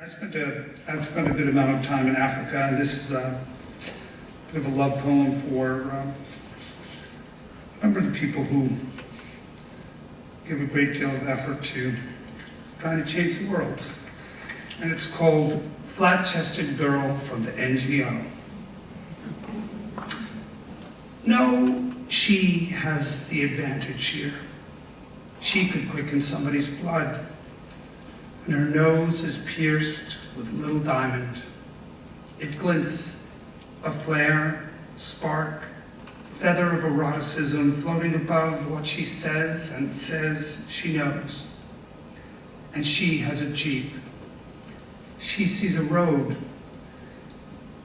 I've spent a good amount of time in Africa, and this is a bit of a love poem for a number of the people who give a great deal of effort to trying to change the world. And it's called Flat-Chested Girl from the NGO. No, she has the advantage here. She could quicken somebody's blood, and her nose is pierced with a little diamond. It glints, a flare, spark, feather of eroticism floating above what she says and says she knows. And she has a Jeep. She sees a road,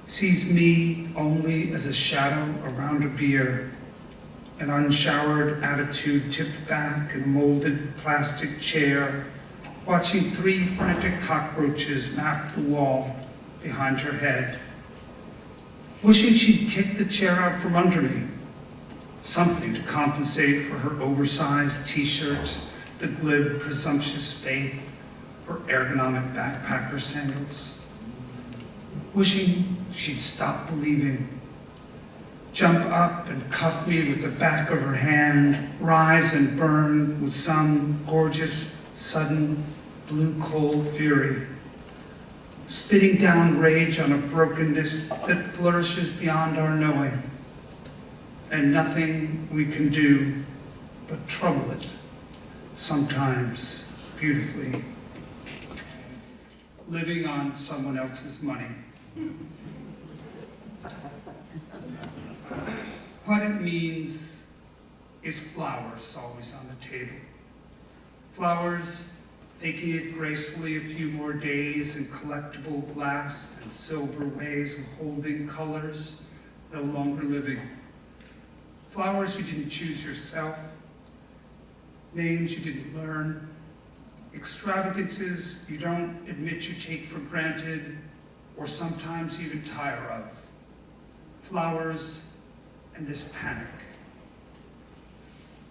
sees me only as a shadow around a beer, an unshowered attitude tipped back in a molded plastic chair, watching 3 frantic cockroaches map the wall behind her head, wishing she'd kick the chair out from under me, something to compensate for her oversized t-shirt, the glib, presumptuous faith, her ergonomic backpacker sandals, wishing she'd stop believing, jump up and cuff me with the back of her hand, rise and burn with some gorgeous, sudden, blue-cold fury, spitting down rage on a brokenness that flourishes beyond our knowing, and nothing we can do but trouble it, sometimes beautifully. Living on someone else's money. What it means is flowers always on the table. Flowers faking it gracefully a few more days in collectible glass and silver ways of holding colors no longer living. Flowers you didn't choose yourself, names you didn't learn, extravagances you don't admit you take for granted or sometimes even tire of. Flowers and this panic.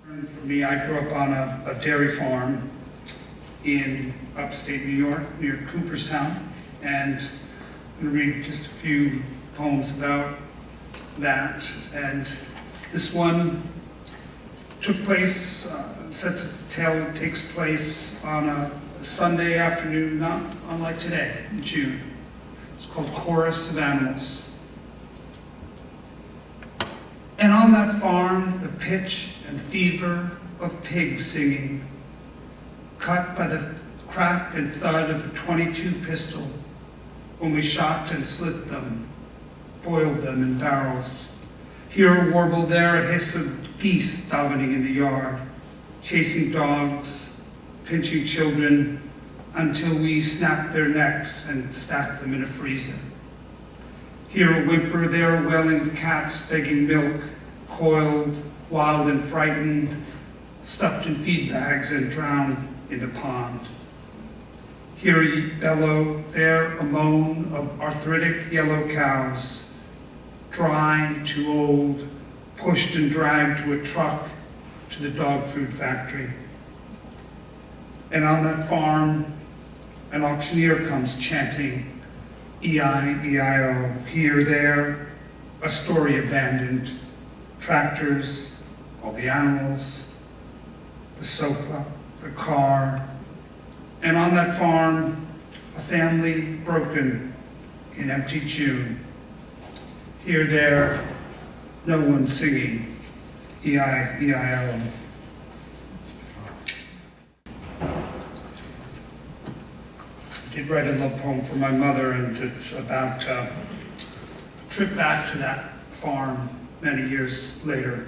And for me, I grew up on a dairy farm in upstate New York, near Cooperstown, and I'm going to read just a few poems about that. And this one took place, sets a tale that takes place on a Sunday afternoon, not unlike today, in June. It's called Chorus of Animals. And on that farm, the pitch and fever of pigs singing, cut by the crack and thud of a .22 pistol when we shot and slit them, boiled them in barrels. Here a warble, there a hiss of geese davening in the yard, chasing dogs, pinching children, until we snapped their necks and stacked them in a freezer. Here a whimper, there a wailing of cats begging milk, coiled, wild and frightened, stuffed in feed bags and drowned in the pond. Here a bellow, there a moan of arthritic yellow cows, dry, too old, pushed and dragged to a truck to the dog food factory. And on that farm, an auctioneer comes chanting, E-I-E-I-O, here, there, a story abandoned, tractors, all the animals, the sofa, the car, and on that farm, a family broken in empty June. Here, there, no one singing, E-I-E-I-O. I did write a love poem for my mother, and it's about a trip back to that farm many years later.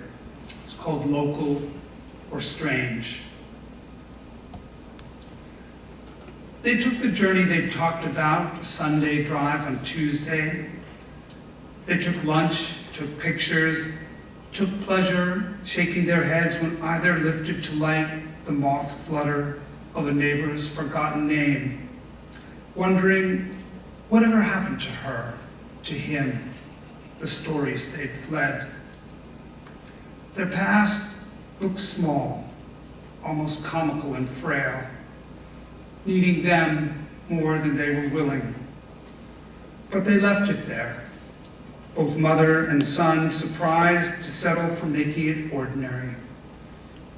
It's called Local or Strange. They took the journey they'd talked about, a Sunday drive on Tuesday. They took lunch, took pictures, took pleasure, shaking their heads when either lifted to light the moth flutter of a neighbor's forgotten name, wondering whatever happened to her, to him, the stories they'd fled. Their past looked small, almost comical and frail, needing them more than they were willing. But they left it there, both mother and son surprised to settle for making it ordinary,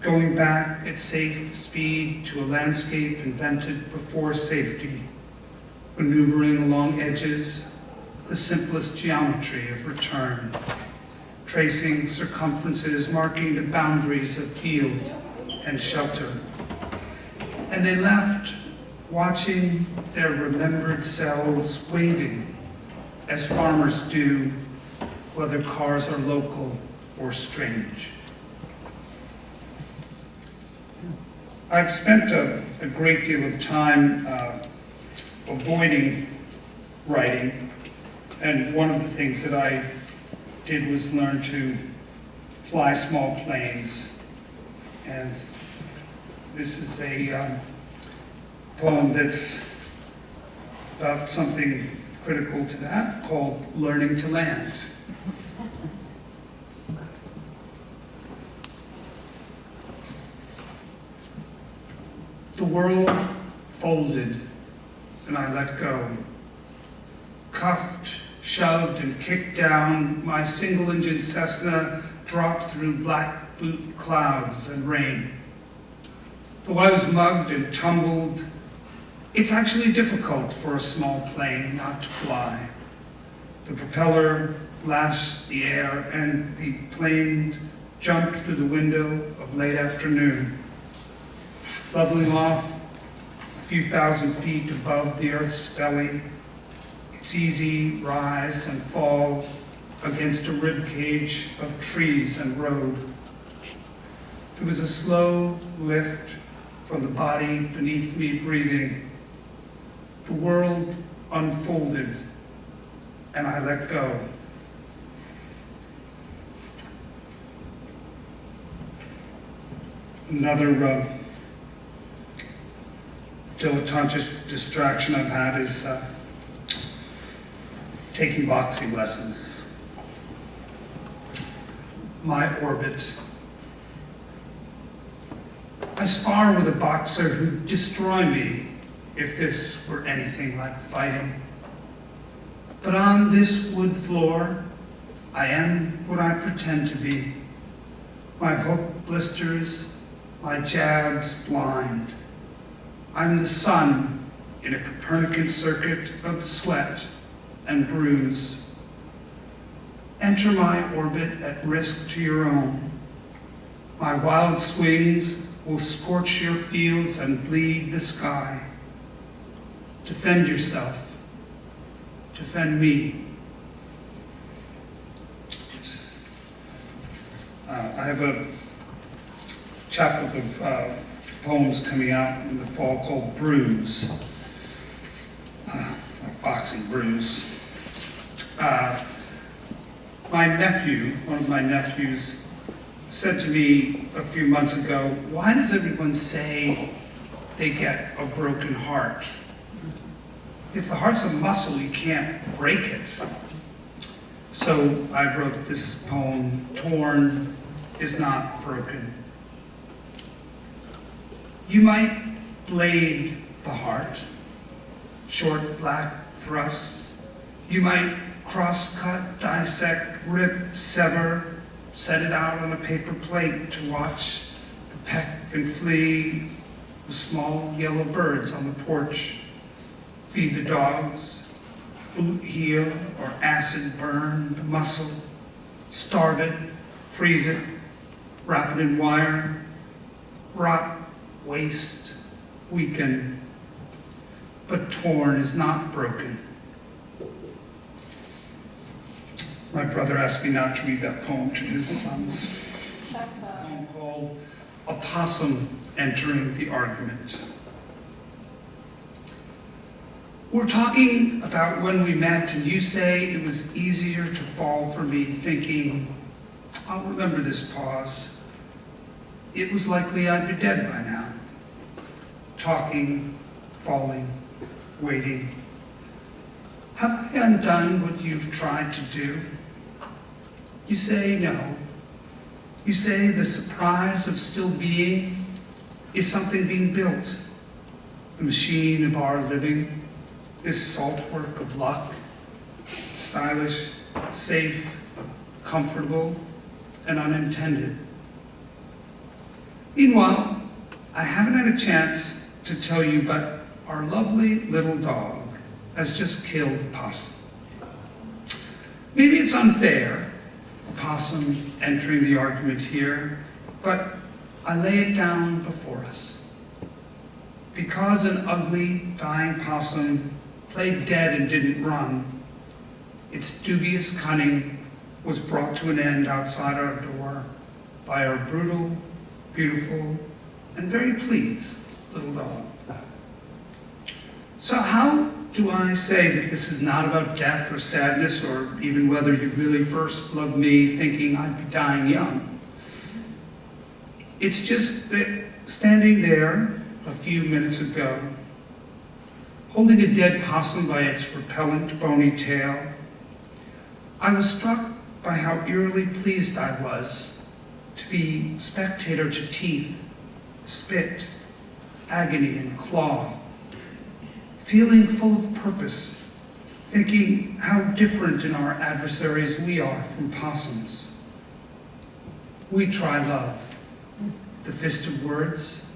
going back at safe speed to a landscape invented before safety, maneuvering along edges, the simplest geometry of return, tracing circumferences, marking the boundaries of field and shelter. And they left watching their remembered selves waving, as farmers do, whether cars are local or strange. I've spent a great deal of time avoiding writing, and one of the things that I did was learn to fly small planes. And this is a poem that's about something critical to that, called Learning to Land. The world folded and I let go. Cuffed, shoved, and kicked down, my single-engine Cessna dropped through black boot clouds and rain. Though I was mugged and tumbled, it's actually difficult for a small plane not to fly. The propeller lashed the air and the plane jumped through the window of late afternoon, leveling off a few thousand feet above the Earth's belly, its easy rise and fall against a ribcage of trees and road. There was a slow lift from the body beneath me breathing. The world unfolded and I let go. Another dilettante distraction I've had is taking boxing lessons. My orbit. I spar with a boxer who'd destroy me if this were anything like fighting. But on this wood floor, I am what I pretend to be. My hook blisters, my jabs blind. I'm the sun in a Copernican circuit of sweat and bruise. Enter my orbit at risk to your own. My wild swings will scorch your fields and bleed the sky. Defend yourself. Defend me. I have a chapbook of poems coming out in the fall called Bruise, like boxing bruise. My nephew, one of my nephews, said to me a few months ago, why does everyone say they get a broken heart? If the heart's a muscle, you can't break it. So I wrote this poem, Torn is Not Broken. You might blade the heart, short black thrusts. You might cross-cut, dissect, rip, sever, set it out on a paper plate to watch the peck and flee the small yellow birds on the porch. Feed the dogs, boot heel or acid burn the muscle, starve it, freeze it, wrap it in wire, rot, waste, weaken, but torn is not broken. My brother asked me not to read that poem to his sons. A poem called A Possum Entering the Argument. We're talking about when we met, and you say it was easier to fall for me thinking, I'll remember this pause. It was likely I'd be dead by now. Talking, falling, waiting. Have I undone what you've tried to do? You say no. You say the surprise of still being is something being built. the machine of our living, this salt work of luck, stylish, safe, comfortable, and unintended. Meanwhile, I haven't had a chance to tell you, but our lovely little dog has just killed a possum. Maybe it's unfair, a possum entering the argument here, but I lay it down before us. Because an ugly, dying possum played dead and didn't run, its dubious cunning was brought to an end outside our door by our brutal, beautiful, and very pleased little dog. So how do I say that this is not about death or sadness or even whether you really first loved me thinking I'd be dying young? It's just that standing there a few minutes ago, holding a dead possum by its repellent bony tail, I was struck by how eerily pleased I was to be spectator to teeth, spit, agony, and claw, feeling full of purpose, thinking how different in our adversaries we are from possums. We try love, the fist of words,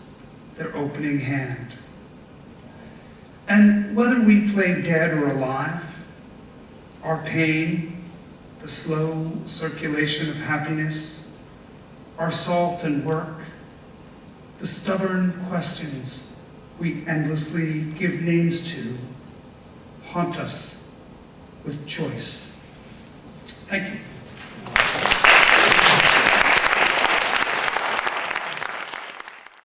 their opening hand. And whether we play dead or alive, our pain, the slow circulation of happiness, our salt and work, the stubborn questions we endlessly give names to, haunt us with choice. Thank you.